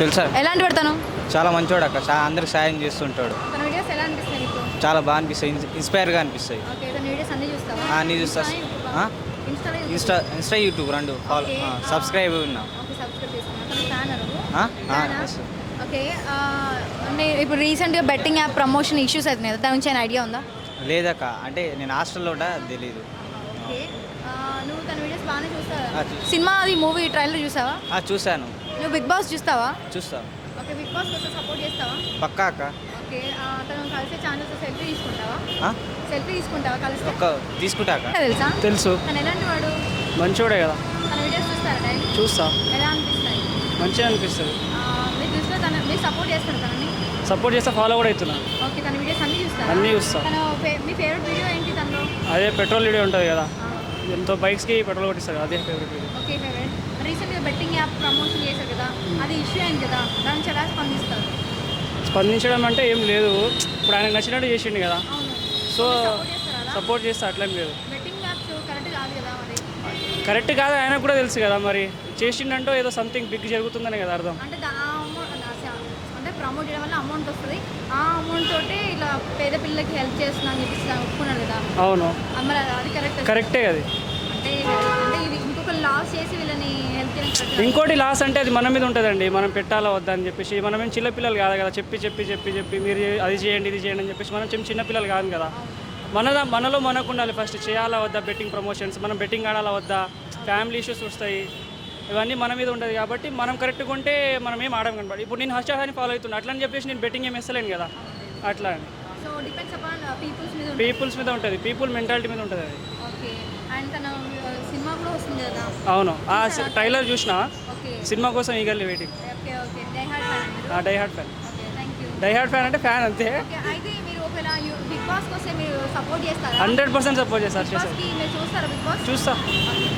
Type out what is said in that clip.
తెలుసా? ఎలాంటి పడతాను? చాలా మంచివాడు అక్క, చాలా అందరికి సాయం చేస్తుంటాడు. తన వీడియోస్ ఎలా అనిపిస్తాయి నీకు? చాలా బాగా అనిపిస్తాయి, ఇన్స్పైర్గా అనిపిస్తాయి. ఓకే, తన వీడియోస్ అన్ని చూస్తావా? అన్నీ చూస్తా. ఇన్స్టా యూట్యూబ్ రెండు ఫాలో, సబ్స్క్రైబ్ ఉన్నా. ఓకే, సబ్స్క్రైబ్ చేసుకున్నా. ఓకే, అంటే ఇప్పుడు రీసెంట్గా బెట్టింగ్ యాప్ ప్రమోషన్ ఇష్యూస్ అవుతున్నాయి కదా, దాని గురించి ఏమైనా ఐడియా ఉందా? లేదక్క, అంటే నేను హాస్టల్లో కూడా తెలీదు. ఓకే, నువ్వు తన వీడియోస్ బాగానే చూస్తావా? చూస్తా. సినిమా అది మూవీ ట్రైలర్ చూసావా? చూశాను. నువ్వు బిగ్ బాస్ చూస్తావా? చూస్తా. ఓకే, బిగ్ బాస్ కోసం సపోర్ట్ చేస్తావా? పక్కా అక్క. ఓకే, తను కలిసే ఛానల్స్ సెల్ఫీ తీసుకుంటావా? సెల్ఫీ తీసుకుంటావా కలిసి? తీసుకుంటా అక్క. తెలుసా? తెలుసు. తను ఎలాంటి వాడు? మంచోడే కదా. తన వీడియోస్ చూస్తారా డైలీ? చూస్తా. ఎలా అనిపిస్తాయి? మంచిగా అనిపిస్తుంది. మీ దృష్టిలో మీరు సపోర్ట్ చేస్తారు తనని? సపోర్ట్ చేస్తే ఫాలో కూడా అవుతున్నా. ఓకే, తన వీడియోస్ అన్నీ చూస్తారా? అన్నీ చూస్తా. మీ ఫేవరెట్ వీడియో ఏంటి తనలో? అదే పెట్రోల్ వీడియో ఉంటుంది కదా, ఎంతో బైక్స్కి పెట్రోల్ కొట్టిస్తారు కదా, అదే ఫేవరెట్ వీడియో. Okay, favourite. రీసెంట్గా బెట్టింగ్ యాప్ ప్రమోషన్ చేశారు కదా, అది ఇష్యూ అయింది కదా, దానికి ఎలా స్పందిస్తారు? స్పందించడం అంటే ఏం లేదు, ఇప్పుడు ఆయనకు నచ్చినట్టు చేసిండు కదా, అవును. సో సపోర్ట్ చేస్తారా అలా? సపోర్ట్ చేస్తే అట్లేం లేదు. బెట్టింగ్ యాప్స్ కరెక్ట్ కాదు కదా మరి. కరెక్ట్ కాదు, ఆయనకు కూడా తెలుసు కదా, మరి చేసిండంటో ఏదో సంథింగ్ బిగ్ జరుగుతుందనే కదా అర్థం. అంటే అంటే ప్రమోట్ చేయడం వల్ల అమౌంట్ వస్తుంది, ఆ అమౌంట్ తోటి ఇలా పేద పిల్లలకి హెల్ప్ చేస్తున్నా అని చెప్పేసి ఒప్పుకున్నారు కదా. అవును, మరి అది కరెక్ట్? కరెక్టే అది. అంటే అంటే ఇది ఇంకొక లాస్ చేసి వీళ్ళని హెల్ప్ చేయడం correct. ఇంకోటి లాస్ అంటే అది మన మీద ఉంటుందండి, మనం పెట్టాలా వద్దా అని చెప్పేసి. మనం ఏం చిన్నపిల్లలు కాదు కదా, చెప్పి మీరు అది చేయండి ఇది చేయండి అని చెప్పేసి మనం చిన్నపిల్లలు కాదు కదా. మనలో మనకు ఉండాలి ఫస్ట్, చేయాలా వద్దా బెట్టింగ్ ప్రమోషన్స్, మనం బెట్టింగ్ ఆడాలా వద్దా, ఫ్యామిలీ ఇష్యూస్ వస్తాయి, ఇవన్నీ మన మీద ఉంటుంది. కాబట్టి మనం కరెక్ట్గా ఉంటే మనం ఏం ఆడడం కనబడి. ఇప్పుడు నేను హర్షాన్ని ఫాలో అవుతున్నా, అట్లా అని చెప్పేసి నేను బెట్టింగ్ ఏం వేస్తలేను కదా, అట్లా అని. సో డిపెండ్స్ అపాన్ పీపుల్స్ మీద పీపుల్స్ మీద ఉంటుంది, పీపుల్ మెంటాలిటీ మీద ఉంటుంది అది. ఓకే, అండ్ తన సినిమా కూడా వస్తుంది కదా. అవును, ఆ ట్రైలర్ చూసిన, ఓకే సినిమా కోసం eagerly waiting. Okay okay, die hard fan. Die hard fan. Okay, thank you. Die hard fan అంటే ఫ్యాన్ అంతే. ఓకే, అయితే మీరు ఒకవేళ బిగ్ బాస్ కోసం మీరు సపోర్ట్ చేస్తారా? 100% సపోర్ట్ చేస్తారు. బిగ్ బాస్కి మీరు చూస్తారా? బిగ్ బాస్ చూస్తా. ఓకే.